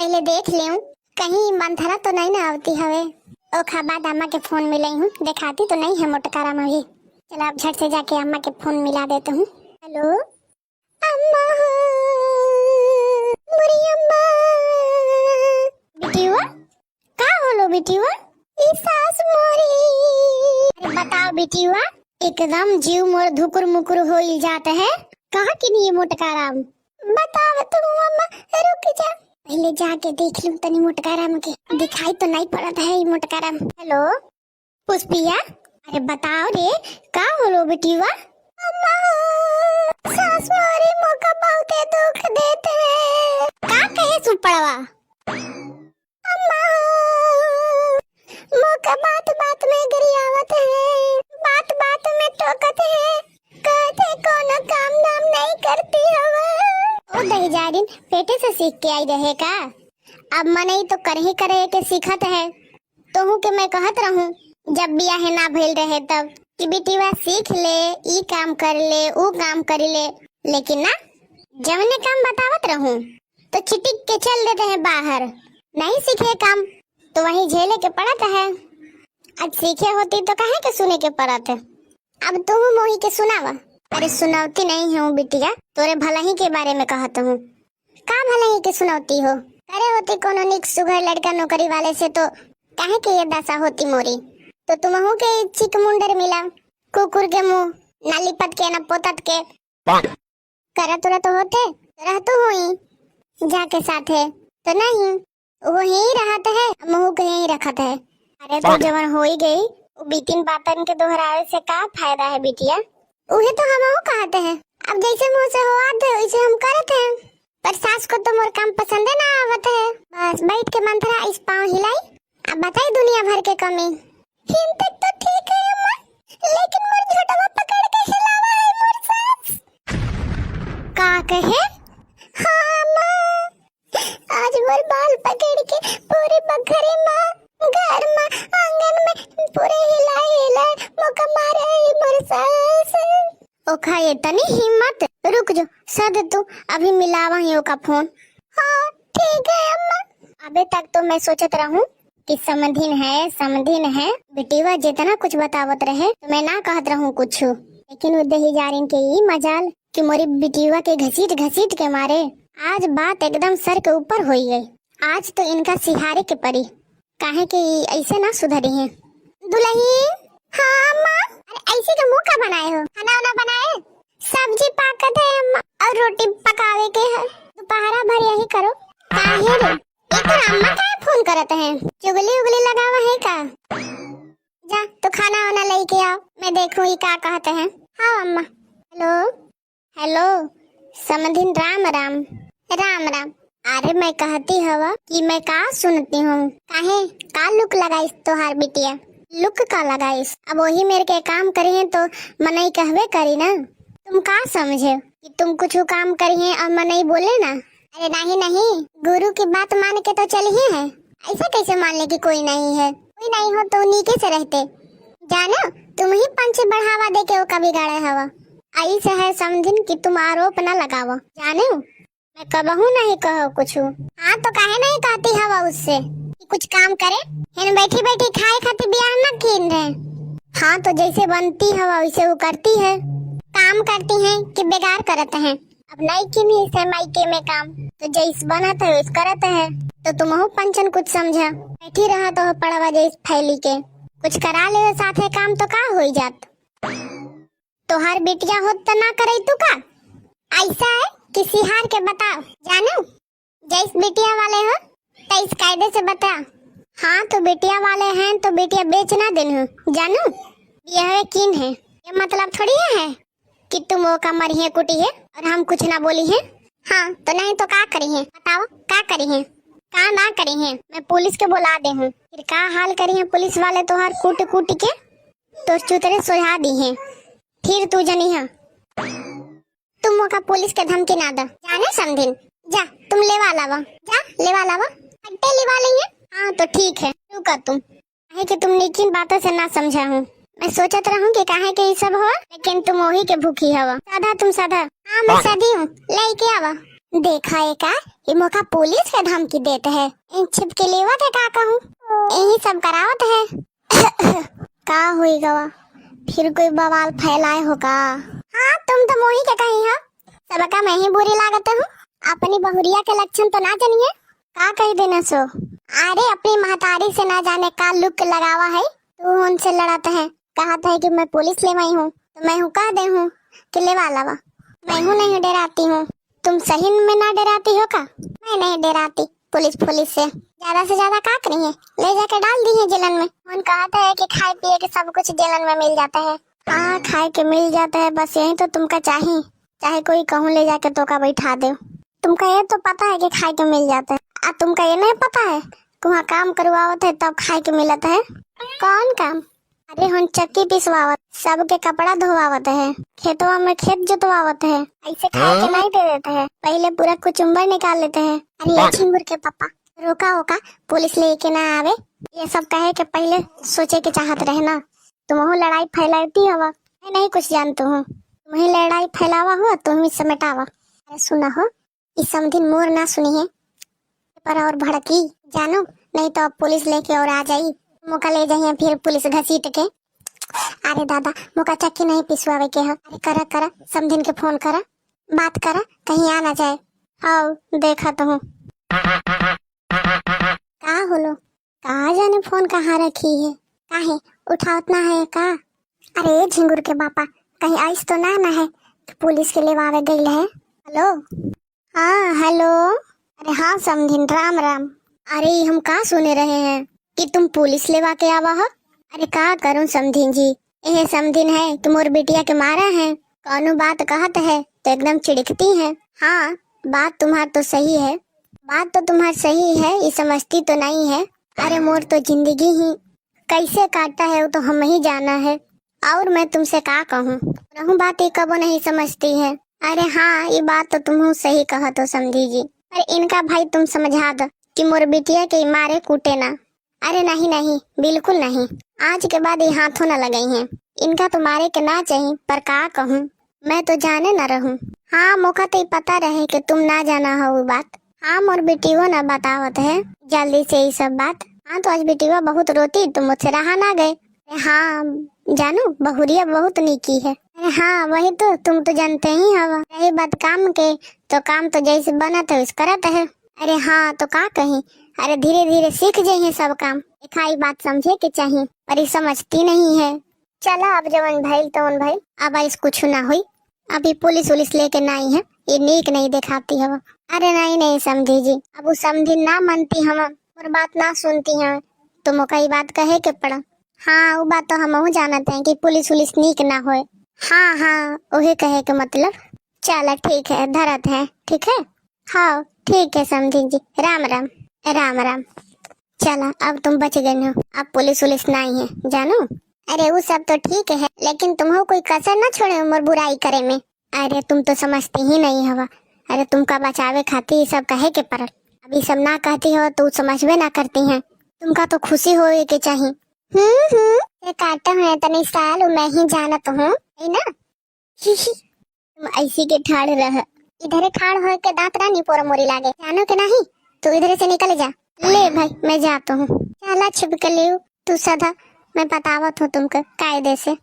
पहले देख लियो कहीं मंथरा तो नहीं ना आवती हवे। ओखा बाद अम्मा के फोन मिलाई हूँ, दिखाती तो नहीं है मोटकारा में भी। चलो अब झट से जाके अम्मा के फोन मिला देते हूँ। हेलो अम्मा, बुरी अम्मा। बिटिया का होलो बिटिया? ई सास मोरी। अरे बताओ बिटिया, एकदम जीव मोर धुकुर मुकुर होइल जाता है। कहा कि नहीं मोटकारा? बताओ तुम अम्मा, रुक जा, पहले जाके देख लूं तनी मोटकारा में के दिखाई तो नहीं पड़ता है ये मोटकारा। हेलो पुष्पिया, अरे बताओ रे का होलो बिटिया? अम्मा सास मोरी मोका बहुत दुख देते हैं। का कहे सुपड़वा? अम्मा मोका बात बात में गरियावत है, बात बात में टोकत है, कहते कोनो काम धाम नहीं करती हवा। ओ दही जारिन पेटे से सीख के आई रहे का? अब मनई तो करही करे के सीखत है। तोहू के मैं कहत रहूं जब बियाह ना भइल रहे तब कि बेटीवा सीख ले, ई काम कर ले, ऊ काम कर ले, लेकिन ना जवने काम बतावत रहूं तो छिटिक के चल देते हैं बाहर। नहीं सीखे काम तो वही झेले के पड़त है। आज सीखे होती तो कहे के सुने के पड़त है। अब तुम मोही के सुनावा। अरे सुनावती नहीं हूँ बिटिया, तोरे भलाई के बारे में कहत हूँ। का भलाई के सुनावती हो? अरे होती कोनो निक सुघर लड़का नौकरी वाले से तो काहे के ये दशा होती मोरी। तो तुमहू के चिक मुंडर मिला, कुकुर के मुंह ना लिपट के ना पोतत के करत तुरा तो होते रहतु हुई जाके साथे तो नहीं वो ही रहत है, मुंह के ही रखत है। अरे तो जवन हो ही गई, बीतिन बातन के दोहरावे से का फायदा है बिटिया? उहे तो हमहू कहते हैं, अब जैसे मुंह से हो आते वैसे हम करते हैं। पर सास को तो मोर काम पसंद ना आवत है। बस बैठ के मंथरा इस पाँव हिलाई, अब बताई दुनिया भर के कमी। हिम तक तो ठीक है अम्मा, लेकिन मोर झोटवा पकड़ के हिलावा है मोर सास। का कहे? हाँ अम्मा, आज मोर बाल पकड़ के पूरे बखरे में घर में आंगन में पूरे हिलाए मोका मारे मोर सास। ओखा ये तनी हिम्मत, रुक जो सद तू अभी मिलावा ही ओका फोन। हाँ ठीक है अम्मा। अबे तक तो मैं सोचत रहूं कि समधिन है बेटीवा जितना कुछ बतावत रहे तो मैं ना कहत रहूं कुछ, लेकिन उदही जारिन के ही मजाल कि मोरी बेटीवा के घसीट के मारे आज बात एकदम सर के ऊपर हुई है। आज तो इनका सिहारे के परी, काहे कि ऐसे ना सुधरी है। दुल्हन हाँ अम्मा। अरे ऐसे का मुंह का बनाए हो? खाना वाना बनाए? सब्जी पाकत है अम्मा और रोटी पकावे के है। दोपहरा भर यही करो। काहे रे एक अम्मा का फोन करत है, चुगली उगली लगावा है का? जा तो खाना वाना लेके आओ, मैं देखूं ये क्या कहते हैं। हाँ अम्मा। हेलो समधिन राम राम। राम राम। अरे मैं कहती हवा कि मैं का सुनती हूँ, काहे का लुक लगाइस तोहार बिटिया? लुक का लगाइस? अब वही मेरे के काम करी है तो मनई कहवे करी ना। तुम का समझे कि तुम कुछ काम करी है और मनई बोले ना? अरे नहीं, गुरु की बात मान के तो चली है। ऐसा कैसे मान ले कि कोई नहीं है? कोई नहीं हो तो नीचे से रहते। जानो तुम ही पंच बढ़ावा दे के वो कभी गाड़े हवा। आई से है समझिन कि तुम आरोप न लगावो। जाने मैं कबहू नहीं कहो कुछ। हाँ तो काहे नहीं कहती हवा उससे कि कुछ काम करे? हिन बैठी बैठी खाए खाती बियाह न कीन रहे। हाँ तो जैसे बनती हवा वैसे वो करती है, काम करती है कि बेकार करते हैं। अब नहीं किन से मायके में काम तो जैस बनत है उस करत है। तो तुम हो पंचन कुछ समझा, बैठी रहा तो पड़वा जैस फैली के कुछ करा ले साथे काम तो का हो जात। तो हर बेटिया हो तो ना करे तू का? ऐसा है किसी हार के बताओ। जानो जैस बेटिया वाले हो तैस कायदे से बता। हाँ तो बेटिया वाले हैं तो बेटिया बेचना दिन हो। जानो यह किन है, ये मतलब थोड़ी है कि तुम वो का मरी है कुटी है और हम कुछ ना बोली है। हाँ तो नहीं तो का करी है बताओ? का करी है का ना करी है? मैं पुलिस के बुला दे हूँ, फिर का हाल करी है पुलिस वाले तो हर कूट के तो चुतरे सुझा दी है। फिर तू जनी है तुम वो का पुलिस के धमकी ना दो। जाने समझिन जा तुम लेवा लावा, जा लेवा लावा, हट्टे लेवा लेंगे। हाँ तो ठीक है रुका तुम, है कि तुम निकिन बातों से ना समझा हूँ। मैं सोचत रहूं कि काहे के ये सब हो, लेकिन तुम वही के भूखी हवा। साधा तुम साधा। हाँ मैं साधी हूँ, लेके आवा। देखा है का, ये मौका पुलिस के धमकी देते है, इन छिप के लेवत है का कहूँ, यही सब करावत है। का हुई गवा, फिर कोई बवाल फैलाए हो का? हाँ तुम तो मोही के कही हो, सबका मैं ही बुरी लागत हूँ, अपनी बहुरिया के लक्षण तो ना जानिए। का कही देना सो? अरे अपनी महतारी से ना जाने का लुक लगावा है, तू उनसे लड़ाते है, कहता है कि मैं पुलिस ले आई हूँ, तो मैं हूँ कह दे हूँ कि ले वाला वा, मैं हूँ नहीं डराती हूँ। तुम सही में ना डराती हो का? मैं नहीं डराती पुलिस से, ज्यादा का करी है, ले जाके डाल दी है जेलन में। उन कहता है कि खाए पिए के सब कुछ जेलन में मिल जाता है। हाँ खाए के मिल जाता है, बस यही तो तुमका चाहिए, चाहे कोई कहूँ ले जाके तो का बैठा दे। तुमका ये तो पता है कि खाए के मिल जाता है, तुमका ये नहीं पता है कि वहाँ काम करवावत है तब खाए के मिलता है। कौन काम? अरे हम चक्की पिसवावत, सबके कपड़ा धोवावत है, खेतवा में खेत जोतवावत है, ऐसे खाए के नहीं दे देते हैं, पहले पूरा कुचुम्बर निकाल लेते हैं। अरे झिंगुर के पापा रोका होका, पुलिस लेके ना आवे, ये सब कहे के पहले सोचे के चाहत रहे ना। तुम लड़ाई फैलाती हवा, मैं नहीं कुछ जानती हूँ, तुम्हें लड़ाई फैलावा हुआ तुम ही समेटावा। अरे सुना हो, इस समधिन मोर ना सुनी है पर और भड़की जानो, नहीं तो अब पुलिस लेके और आ जाई, मौका ले जाइए फिर पुलिस घसीट के। अरे दादा मौका चक्की नहीं पिसवावे के है। अरे करा समधिन के फोन करा, बात करा, कहीं आ ना जाए। आओ देखा तो हूँ का होलो, कहा जाने फोन कहाँ रखी है, काहे उठावत ना है का? अरे झिंगुर के बापा, कहीं आइस तो ना है पुलिस के लेवावे गई है। हेलो, हाँ हेलो, अरे हाँ समधिन राम राम। अरे हम का सुने रहे हैं कि तुम पुलिस लेवा के आवा हो? अरे का करूं समधिन जी, यह समधिन है तुम और बिटिया के मारा है, कौनो बात कहत है तो एकदम चिड़कती है। हाँ बात तुम्हार तो सही है, बात तो तुम्हार सही है, ये समझती तो नहीं है। अरे मोर तो जिंदगी ही कैसे काटता है वो तो हम ही जाना है, और मैं तुमसे का कहूँ, रहूं बात ये कबो नहीं समझती है। अरे हाँ ये बात तो तुम सही कहत हो समझी जी, पर इनका भाई तुम समझा दो कि मोर बिटिया के मारे कूटे ना। अरे नहीं बिल्कुल नहीं, आज के बाद ये हाथों न लगाई हैं, इनका तो मारे के ना चाहिए, पर का कहूँ, मैं तो जाने न रहूं। हाँ मौका तो पता रहे कि तुम ना जाना हो वो बात। हाँ मोर बेटीवा ना बतावत है जल्दी से ये सब बात। हाँ तो आज बेटीवा बहुत रोती, तुम मुझसे रहा ना गए। हाँ जानू बहुरिया बहुत नीकी है। अरे हाँ वही तो, तुम तो जानते ही हवा, रही बात काम के तो काम तो जैसे बनत है वैसे करत है। अरे हाँ तो का कहीं, अरे धीरे धीरे सीख जाइए सब काम, खाई बात समझे के चाहिए, पर ये समझती नहीं है। चला अब जवन भाई तो भाई, अब इस कुछ ना हुई, अभी पुलिस उलिस लेके नहीं है, ये नीक नहीं दिखाती है। अरे नहीं समझी जी, अब वो समझी ना मानती हम और बात ना सुनती है तो मौका ही बात कहे के पड़ा। हाँ वो बात तो हम जानते हैं कि पुलिस उलिस नीक ना होए। हाँ वही कहे के मतलब। चला ठीक है धरत है, ठीक है। हाँ ठीक है समझी जी, राम राम। राम राम। चला अब तुम बच गए हो, अब पुलिस उलिस नहीं है जानो। अरे वो सब तो ठीक है, लेकिन तुम कोई कसर ना छोड़े उम्र बुराई करे में। अरे तुम तो समझती ही नहीं हवा, अरे तुमका बचावे खातिर ये सब कहे के परल, अभी सब ना कहती हो तो समझवे ना करती हैं, तुमका तो खुशी होए के चाहिए। ये काटा है तनी साल मैं ही जानत हूँ है ना। तुम ऐसी के ठाड़ रह, इधर ठाड़ हो के दांत रानी पोरा मोरी लागे, जानो के नहीं, तू इधर से निकल जा। ले भाई मैं जाता हूँ, चला छिप के ले तू सदा, मैं बतावत हूँ तुमको कायदे से।